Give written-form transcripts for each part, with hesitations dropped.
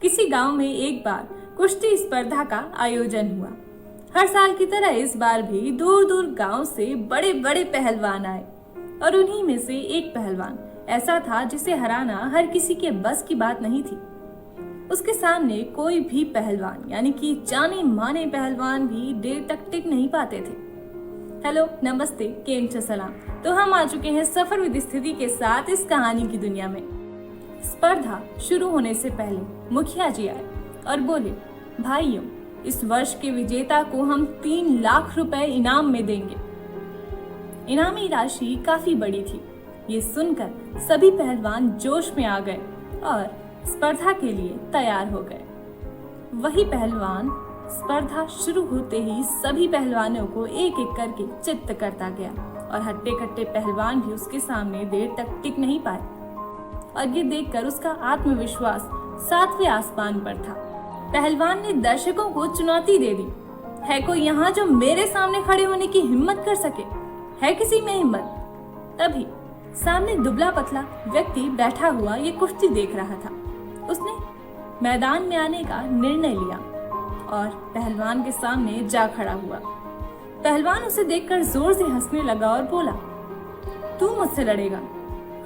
किसी गांव में एक बार कुश्ती स्पर्धा का आयोजन हुआ। हर साल की तरह इस बार भी दूर दूर गांव से बड़े बड़े पहलवान आए और उन्हीं में से एक पहलवान ऐसा था जिसे हराना हर किसी के बस की बात नहीं थी। उसके सामने कोई भी पहलवान यानी कि जाने माने पहलवान भी देर तक टिक नहीं पाते थे। हेलो, नमस्ते, केम छ सलाम। तो हम आ चुके हैं सफर विद स्थिति के साथ इस कहानी की दुनिया में। स्पर्धा शुरू होने से पहले मुखिया जी आए और बोले, भाइयों, इस वर्ष के विजेता को हम 3 लाख रुपए इनाम में देंगे। इनामी राशि काफी बड़ी थी। ये सुनकर सभी पहलवान जोश में आ गए और स्पर्धा के लिए तैयार हो गए। वही पहलवान स्पर्धा शुरू होते ही सभी पहलवानों को एक एक करके चित्त करता गया और हट्टे कट्टे पहलवान भी उसके सामने देर तक टिक नहीं पाए और ये देखकर उसका आत्मविश्वास 7वें आसमान पर था। पहलवान ने दर्शकों को चुनौती दे दी, है कोई यहाँ जो मेरे सामने खड़े होने की हिम्मत कर सके? है किसी में हिम्मत? तभी सामने दुबला पतला व्यक्ति बैठा हुआ ये कुश्ती देख रहा था। उसने मैदान में आने का निर्णय लिया और पहलवान के सामने जा खड़ा हुआ। पहलवान उसे देखकर जोर से हंसने लगा और बोला, तू मुझसे लड़ेगा?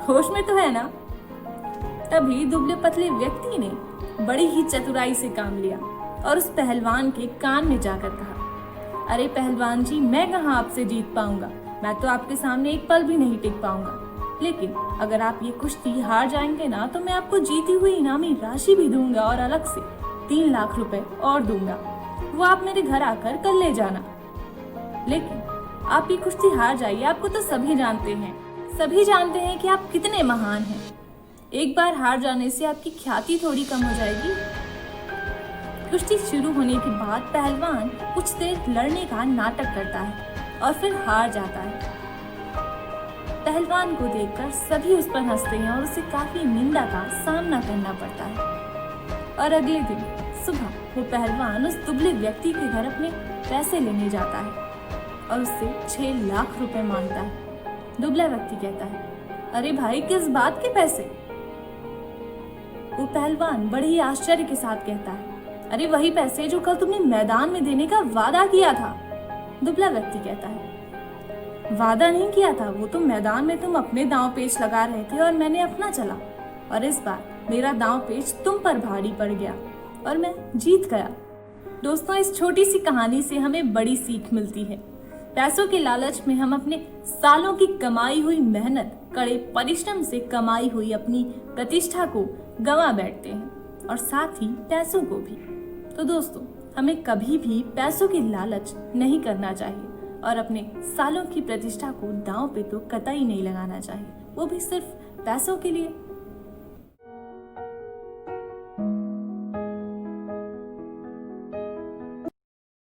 होश में तो है ना? तभी दुबले पतले व्यक्ति ने बड़ी ही चतुराई से काम लिया और उस पहलवान के कान में जाकर कहा, अरे पहलवान जी, मैं कहाँ आपसे जीत पाऊंगा? मैं तो आपके सामने एक पल भी नहीं टिक पाऊंगा। लेकिन अगर आप ये कुश्ती हार जाएंगे ना, तो मैं आपको जीती हुई इनामी राशि भी दूंगा और अलग से 3 लाख रुपए और दूंगा। वो आप मेरे घर आकर कल ले जाना। लेकिन आप ये कुश्ती हार जाइए, आपको तो सभी जानते हैं कि आप कितने महान हैं। एक बार हार जाने से आपकी ख्याति थोड़ी कम हो जाएगी। कुश्ती शुरू होने के बाद पहलवान कुछ देर लड़ने का नाटक करता है और फिर हार जाता है। पहलवान को देखकर सभी उस पर हंसते हैं और उसे काफी निंदा का सामना करना पड़ता है। और अगले दिन सुबह वो पहलवान उस दुबले व्यक्ति के घर अपने पैसे लेने जाता है और उससे 6 लाख रुपए मांगता है। दुबला व्यक्ति कहता है, अरे भाई, किस बात के पैसे? वो पहलवान बड़े ही आश्चर्य के साथ कहता है, अरे वही पैसे जो कल तुमने मैदान में देने का वादा किया था। दुबला व्यक्ति कहता है, वादा नहीं किया था, वो तो मैदान में तुम अपने दांव पेच लगा रहे थे और मैंने अपना चला, और इस बार मेरा दांव पेच तुम पर भारी पड़ गया और मैं जीत गया। दोस्तों, इस छोटी सी कहानी से हमें बड़ी सीख मिलती है। पैसों के लालच में हम अपने सालों की कमाई हुई मेहनत, कड़े परिश्रम से कमाई हुई अपनी प्रतिष्ठा को गंवा बैठते हैं और साथ ही पैसों को भी। तो दोस्तों, हमें कभी भी पैसों की लालच नहीं करना चाहिए और अपने सालों की प्रतिष्ठा को दांव पे तो कतई नहीं लगाना चाहिए, वो भी सिर्फ पैसों के लिए।